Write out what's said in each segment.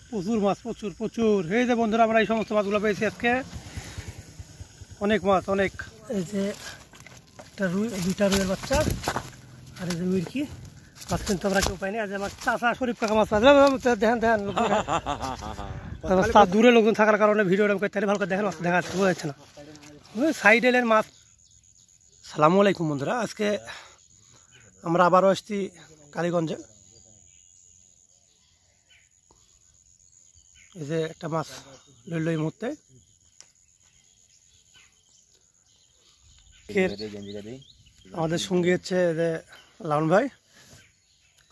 প্রচুর মাছ, প্রচুর প্রচুর। এই যে বন্ধুরা, আমরা এই সমস্ত মাছগুলো পেয়েছি আজকে, অনেক মাছ, অনেক। এই যে একটা রুই, দুইটা রুইয়ের বাচ্চা, আর এই যে মিরকি মাছ কিন্তু আমরা কেউ পাইনি। আর যে আমার চাষা শরীফ কাকা মাছ দেখেন দেখেন, দূরে লোকজন থাকার কারণে ভিডিওটা করতে ভালো করে দেখেন, মাছ দেখা বোঝা যাচ্ছে না। সাইড এলের মাছ। সালামু আলাইকুম বন্ধুরা, আজকে আমরা আবারও আসছি কালীগঞ্জে। এই যে একটা মাছ লইল এই মুহূর্তে। আমাদের সঙ্গী হচ্ছে যে লাউন ভাই।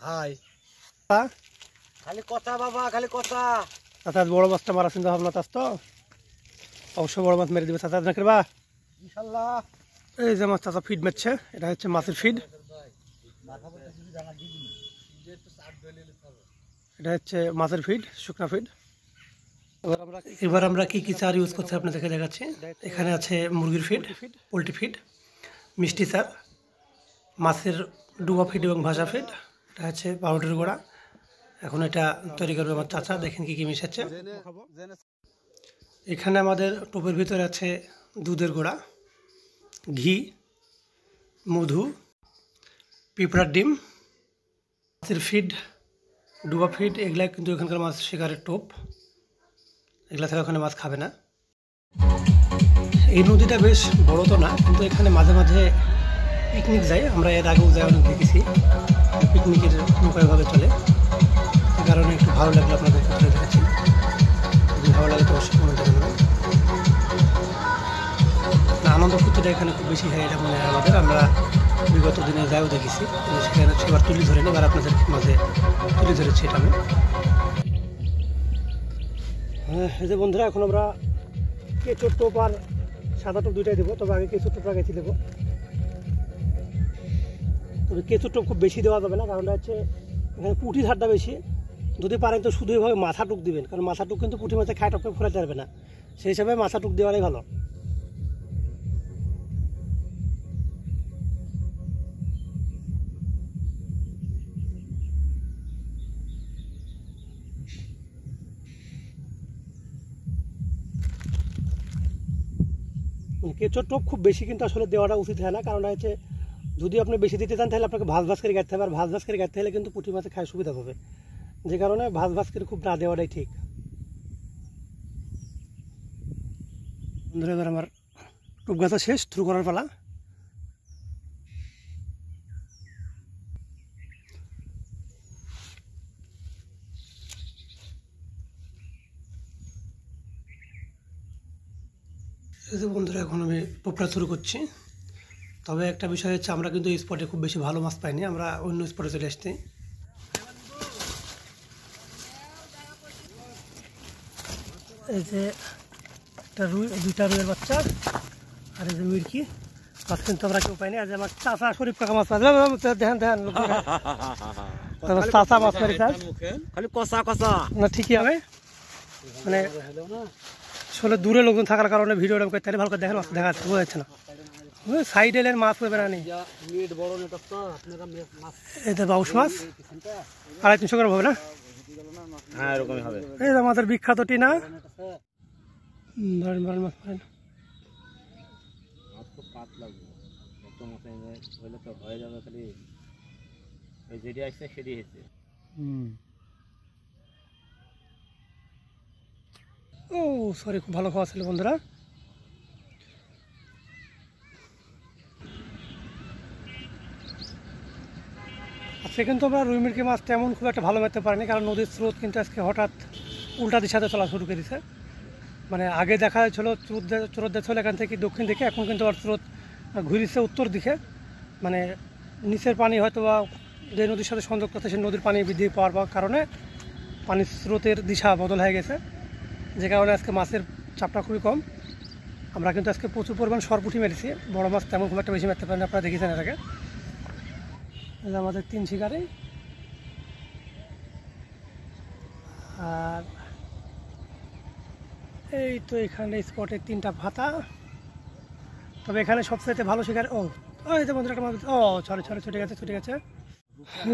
হাই, খালি কথা বাবা, খালি কথা। চাচা বড় মাছটা মারা চিন্তা ভাবনা, চাষ তো অবশ্যই বড় মাছ মেরে দিবে চাচা, নাকি বা ইনশাআল্লাহ। এই যে মাছ চাচা ফিড মারছে, এটা হচ্ছে মাছের ফিড। এটা হচ্ছে মাছের ফিড, শুকনা ফিড। এবার আমরা কি কি চার ইউজ করছি আপনাদেরকে দেখাচ্ছি। এখানে আছে মুরগির ফিড, পোলট্রি ফিড, মিষ্টি চার, মাছের ডুবা ফিড এবং ভাজা ফিড। এটা হচ্ছে পাউডার গোড়া। এখন এটা তৈরি করবে আমার চাচা, দেখেন কি কি মিশাচ্ছে। এখানে আমাদের টোপের ভিতরে আছে দুধের গোড়া, ঘি, মধু, পিঁপড়ার ডিম, মাছের ফিড, ডুবা ফিড। এগুলা কিন্তু এখানকার মাছ শিকারের টোপ, এগুলা থেকে ওখানে মাছ খাবে না। এই নদীটা বেশ বড় তো না, কিন্তু এখানে মাঝে মাঝে পিকনিক যায়। আমরা এর আগেও যাই, অনেক দেখেছি পিকনিকের নৌকাভাবে চলে। সে কারণে একটু ভালো লাগলো আপনাদের ক্ষেত্রে দেখেছি। যদি ভালো লাগে তো অবশ্যই কমেন্ট করবেন। আনন্দ ফুর্তিটা এখানে খুব বেশি হয়, এটা মনে হয় আমাদের। আমরা বিগত দিনে যাইও দেখেছি, সেখানে সেবার তুলি ধরে নিই। এবার আপনাদের মাঝে তুলি ধরেছি এটা আমি। হ্যাঁ, এই যে বন্ধুরা, এখন আমরা কেঁচোর টোপ আর সাদা টোপ দুইটাই দেবো। তবে আগে কেঁচোর টোপটা গেছি দেবো। তবে কেঁচোর টোপ খুব বেশি দেওয়া যাবে না, কারণটা হচ্ছে এখানে পুঁটি ধারটা বেশি। যদি পারেন তো শুধু এভাবে মাথা টুক দিবেন, কারণ মাথা টুক কিন্তু পুঁটি মাছে খায়, টপকে ফোরাতে পারবে না। সেই হিসাবে মাথা টুক দেওয়াটাই ভালো। কেঁচোর টোপ খুব বেশি কিন্তু আসলে দেওয়াটা উচিত হয় না, কারণ হচ্ছে যদি আপনি বেশি দিতে চান তাহলে আপনাকে ভাজ ভাজ করে গাড়তে হবে। আর ভাজ ভাজ করে গাড়তে হলে কিন্তু পুঁটি মাছে খায় সুবিধা হবে, যে কারণে ভাজ ভাজ করে খুব না দেওয়াটাই ঠিক। এবার আমার টোপ গাছা শেষ, থ্রু করার পালা। বন্ধুরা, এখন আমি টোপটা শুরু করছি। তবে একটা বিষয় হচ্ছে, আমরা কিন্তু এই স্পটে খুব বেশি ভালো মাছ পাইনি, আমরা অন্য স্পটে চলে আসছি। এই যে একটা রুই, দুইটা রুইয়ের বাচ্চা, আর এই যে মিরকি মাছ কিন্তু আমরা কেউ পাইনি। আর যে আমার চাষা শরীফ কাকা মাছ দেখেন দেখেন, চাষা মাছ পাই খালি কষা কষা না, ঠিকই হবে। মানে আসলে দূরে লোকজন থাকার কারণে ভিডিওটা করতে ভালো করে দেখেন, মাছ দেখা যাচ্ছে, বোঝা যাচ্ছে না। সাইড এলের মাছ পেবে না। এই যে বাউস মাছ 250-300 গ্রাম হবে না? হ্যাঁ, এরকমই হবে। এই যে আমাদের বিখ্যাত টিনা মাছ পায় না। ও সরি, খুব ভালো খাওয়া ছিল বন্ধুরা। আজকে কিন্তু আমরা রুই মিরকি মাছ তেমন খুব একটা ভালো মারতে পারিনি, কারণ নদীর স্রোত কিন্তু আজকে হঠাৎ উল্টা দিশাতে চলা শুরু করে দিয়েছে। মানে আগে দেখা যাচ্ছিল স্রোত ছিল এখান থেকে দক্ষিণ দিকে, এখন কিন্তু আবার স্রোত ঘুরিছে উত্তর দিকে। মানে নিচের পানি হয়তো বা যে নদীর সাথে সংযোগ করতে, সেই নদীর পানি বৃদ্ধি পাওয়ার কারণে পানির স্রোতের দিশা বদল হয়ে গেছে, যে কারণে আজকে মাছের চাপটা খুবই কম। আমরা কিন্তু আজকে প্রচুর পরিমাণ সরপুঁটি মেরেছি, বড় মাছ তেমন খুব একটা বেশি মারতে পারেন, আপনারা দেখেছেন এর আগে। আমাদের 3 শিকারে। আর এই তো এখানে স্পটে 3টা ভাতা। তবে এখানে সবচাইতে ভালো শিকার, এই যে বন্ধুরা একটা মাছ, ছুটে গেছে।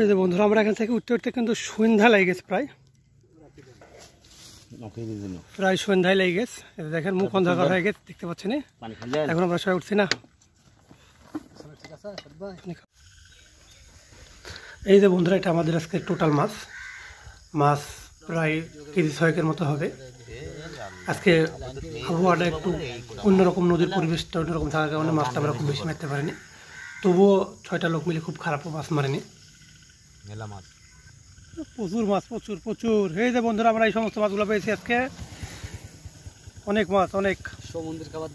এই যে বন্ধুরা, আমরা এখান থেকে উঠতে উঠতে কিন্তু সন্ধ্যা লেগে গেছে প্রায়। প্রায় সন্ধ্যায় লেগে গেছে, এই যে দেখেন মুখ অন্ধকার হয়ে গেছে, দেখতে পাচ্ছেন। এখন আমরা সবাই উঠছি না। এই যে বন্ধুরা, এটা আমাদের আজকে টোটাল মাছ প্রায় কেজি 6 মতো হবে। আজকে আবহাওয়াটা একটু অন্যরকম, নদীর পরিবেশটা অন্যরকম থাকার কারণে মাছটা আমরা খুব বেশি মারতে পারিনি। তবুও 6টা লোক মিলে খুব খারাপ মাছ মারেনি। প্রচুর মাছ, প্রচুর প্রচুর। এই যে বন্ধুরা, আমরা এই সমস্ত মাছগুলো পেয়েছি আজকে। অনেক মাছ, অনেক। সমুদ্রের খাবার